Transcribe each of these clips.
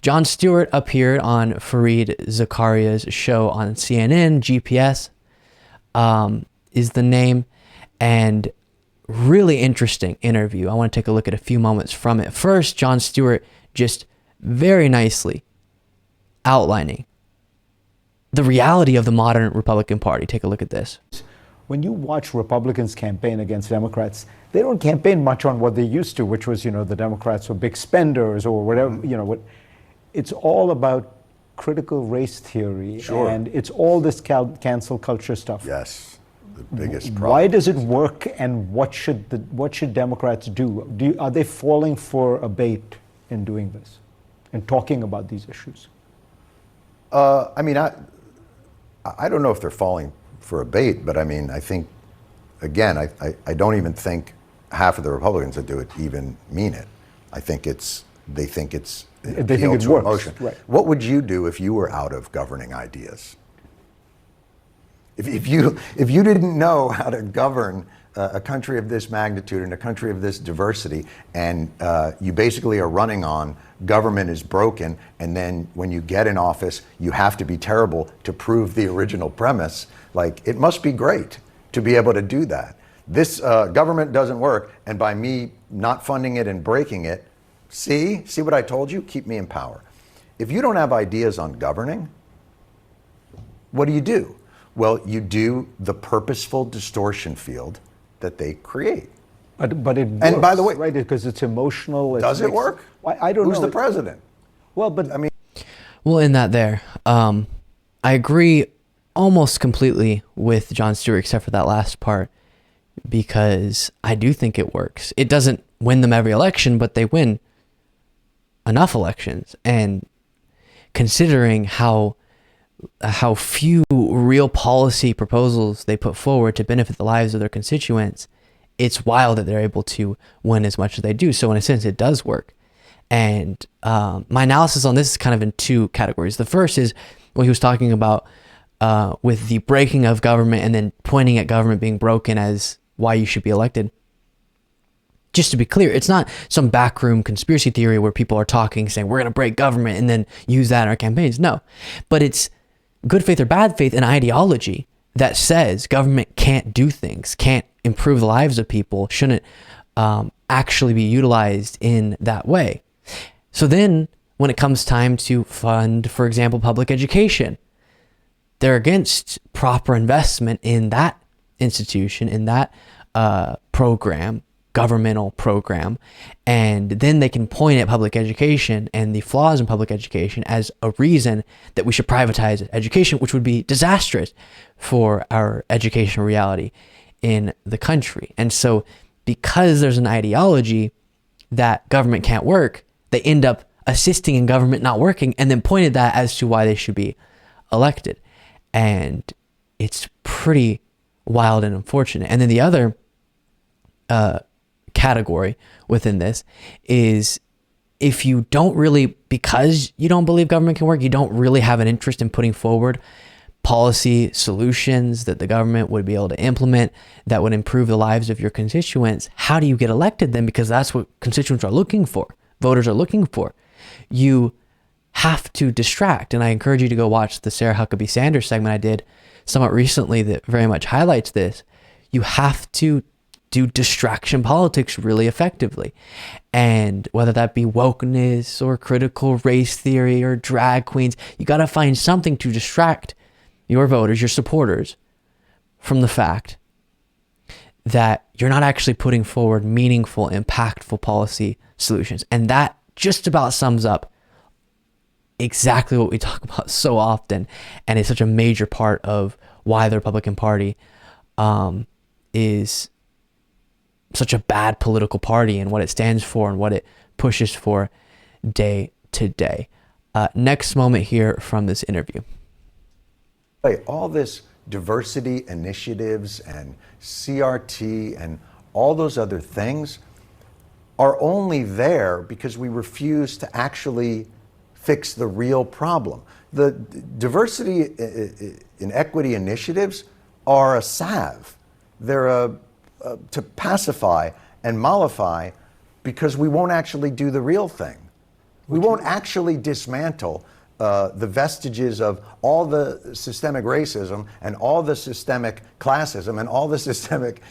Jon Stewart appeared on Fareed Zakaria's show on CNN. GPS is the name, and really interesting interview. I want to take a look at a few moments from it. First, Jon Stewart just very nicely outlining the reality of the modern Republican Party. Take a look at this. When you watch Republicans campaign against Democrats, they don't campaign much on what they used to, which was, the Democrats were big spenders or whatever, It's all about critical race theory. Sure. And it's all this cancel culture stuff. Yes, the biggest problem. Why does it work, and what should Democrats do? Are they falling for a bait in doing this and talking about these issues? I don't know if they're falling for a bait, but I think, again, I don't even think half of the Republicans that do it even mean it. I think they think it works. Emotion. Right. What would you do if you were out of governing ideas? If you didn't know how to govern a country of this magnitude and a country of this diversity, and you basically are running on government is broken, and then when you get in office, you have to be terrible to prove the original premise, it must be great to be able to do that. This government doesn't work, and by me not funding it and breaking it, see what I told you? Keep me in power. If you don't have ideas on governing, what do? Well, you do the purposeful distortion field that they create. But it works, and by the way, right? Because it's emotional. Does it work? I don't know. Who's the president? Well, but Well, in that there, I agree almost completely with Jon Stewart, except for that last part, because I do think it works. It doesn't win them every election, but they win enough elections. And considering how few real policy proposals they put forward to benefit the lives of their constituents, it's wild that they're able to win as much as they do. So in a sense, it does work. And my analysis on this is kind of in two categories. The first is what he was talking about with the breaking of government, and then pointing at government being broken as why you should be elected. Just to be clear, it's not some backroom conspiracy theory where people are talking, saying we're going to break government and then use that in our campaigns. No, but it's good faith or bad faith, an ideology that says government can't do things, can't improve the lives of people, shouldn't actually be utilized in that way. So then when it comes time to fund, for example, public education, they're against proper investment in that institution, in that program, governmental program, and then they can point at public education and the flaws in public education as a reason that we should privatize education, which would be disastrous for our educational reality in the country. And so because there's an ideology that government can't work, they end up assisting in government not working, and then pointed that as to why they should be elected. And it's pretty wild and unfortunate. And then the other category within this is, if you don't really, because you don't believe government can work, you don't really have an interest in putting forward policy solutions that the government would be able to implement that would improve the lives of your constituents, how do you get elected then? Because that's what constituents are looking for, voters are looking for. You have to distract. And I encourage you to go watch the Sarah Huckabee Sanders segment I did somewhat recently that very much highlights this. You have to do distraction politics really effectively. And whether that be wokeness or critical race theory or drag queens, you got to find something to distract your voters, your supporters, from the fact that you're not actually putting forward meaningful, impactful policy solutions. And that just about sums up exactly what we talk about so often, and it's such a major part of why the Republican Party is such a bad political party, and what it stands for and what it pushes for day to day. Next moment here from this interview. All this diversity initiatives and CRT and all those other things are only there because we refuse to actually fix the real problem. The diversity and equity initiatives are a salve. They're to pacify and mollify, because we won't actually do the real thing. We won't actually dismantle the vestiges of all the systemic racism and all the systemic classism and all the systemic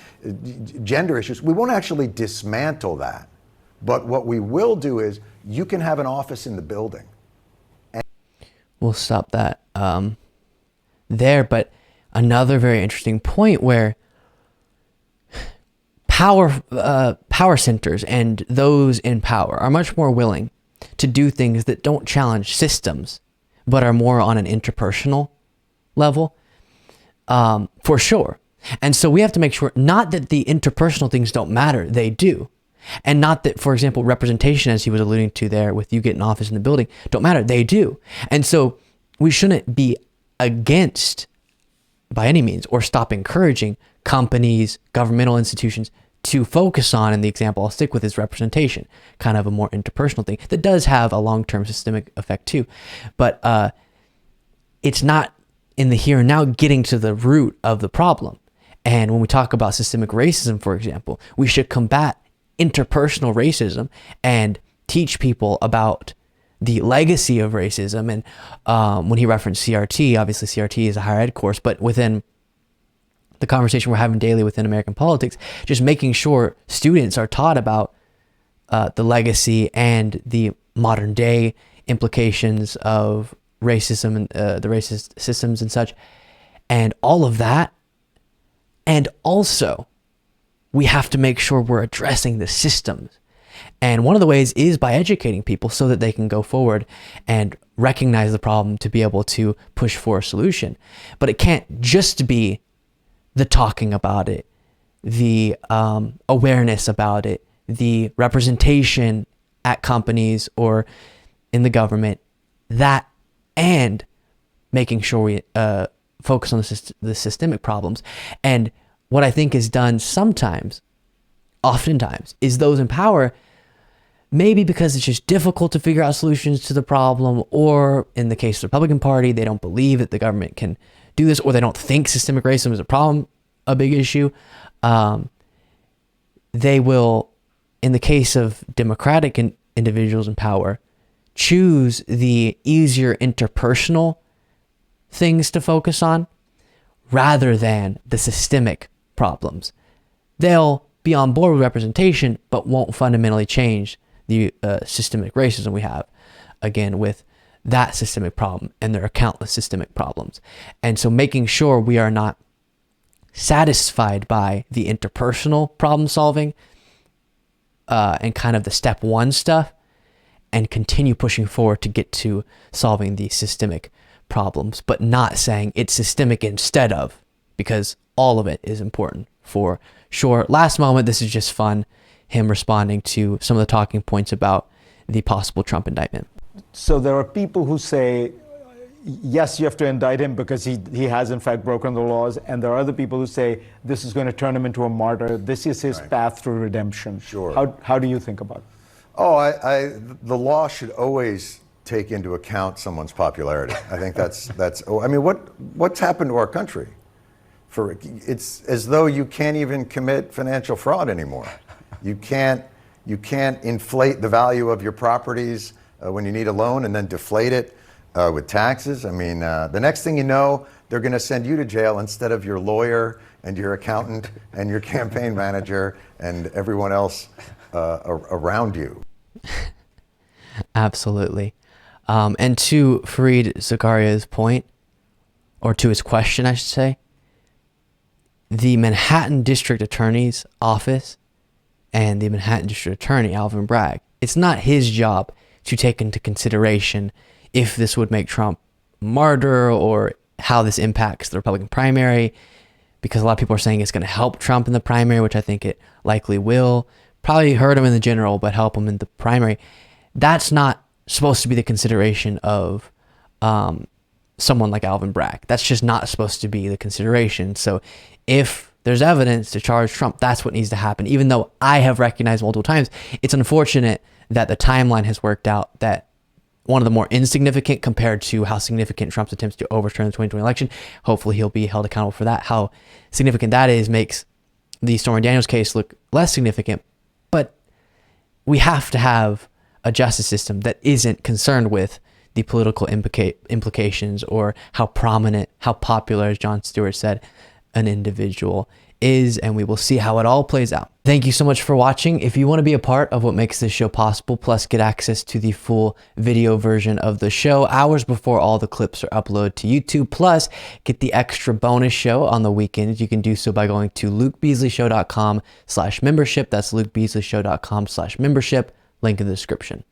gender issues. We won't actually dismantle that. But what we will do is you can have an office in the building. We'll stop that there. But another very interesting point where power centers and those in power are much more willing to do things that don't challenge systems, but are more on an interpersonal level, for sure. And so we have to make sure, not that the interpersonal things don't matter, they do. And not that, for example, representation, as he was alluding to there with you getting office in the building, don't matter, they do. And so we shouldn't be against, by any means, or stop encouraging companies, governmental institutions to focus on, and the example I'll stick with is representation, kind of a more interpersonal thing that does have a long-term systemic effect too. But it's not in the here and now getting to the root of the problem. And when we talk about systemic racism, for example, we should combat interpersonal racism and teach people about the legacy of racism. And when he referenced CRT, obviously CRT is a higher ed course, but within the conversation we're having daily within American politics, just making sure students are taught about the legacy and the modern day implications of racism and the racist systems and such, and all of that. And also, we have to make sure we're addressing the systems. And one of the ways is by educating people so that they can go forward and recognize the problem to be able to push for a solution. But it can't just be the talking about it, the awareness about it, the representation at companies or in the government, that, and making sure we focus on the systemic problems. And what I think is done sometimes, oftentimes, is those in power, maybe because it's just difficult to figure out solutions to the problem, or in the case of the Republican Party, they don't believe that the government can do this, or they don't think systemic racism is a problem, a big issue. They will, in the case of Democratic individuals in power, choose the easier interpersonal things to focus on rather than the systemic problems. They'll be on board with representation, but won't fundamentally change the systemic racism we have, again, with that systemic problem, and there are countless systemic problems. And so making sure we are not satisfied by the interpersonal problem solving and kind of the step one stuff, and continue pushing forward to get to solving the systemic problems, but not saying it's systemic instead of, because all of it is important for sure. Last moment, this is just fun, him responding to some of the talking points about the possible Trump indictment. So there are people who say, yes, you have to indict him because he has in fact broken the laws. And there are other people who say this is going to turn him into a martyr. This is his path to redemption. Sure. How do you think about it? Oh, the law should always take into account someone's popularity. I think that's. I mean, what's happened to our country? It's as though you can't even commit financial fraud anymore. You can't inflate the value of your properties when you need a loan and then deflate it with taxes. I mean, the next thing you know, they're going to send you to jail instead of your lawyer and your accountant and your campaign manager and everyone else around you. Absolutely. And to Fareed Zakaria's point, or to his question, I should say, the Manhattan District Attorney's office and the Manhattan District Attorney, Alvin Bragg, it's not his job to take into consideration if this would make Trump a martyr or how this impacts the Republican primary, because a lot of people are saying it's going to help Trump in the primary, which I think it likely will. Probably hurt him in the general, but help him in the primary. That's not supposed to be the consideration of someone like Alvin Bragg. That's just not supposed to be the consideration. So if there's evidence to charge Trump, that's what needs to happen. Even though I have recognized multiple times, it's unfortunate that the timeline has worked out that one of the more insignificant compared to how significant Trump's attempts to overturn the 2020 election, hopefully he'll be held accountable for that. How significant that is makes the Stormy Daniels case look less significant. But we have to have a justice system that isn't concerned with the political implications or how prominent, how popular, as Jon Stewart said, an individual is, and we will see how it all plays out. Thank you so much for watching. If you want to be a part of what makes this show possible, plus get access to the full video version of the show hours before all the clips are uploaded to YouTube, plus get the extra bonus show on the weekends, you can do so by going to lukebeasleyshow.com/membership. That's lukebeasleyshow.com/membership. Link in the description.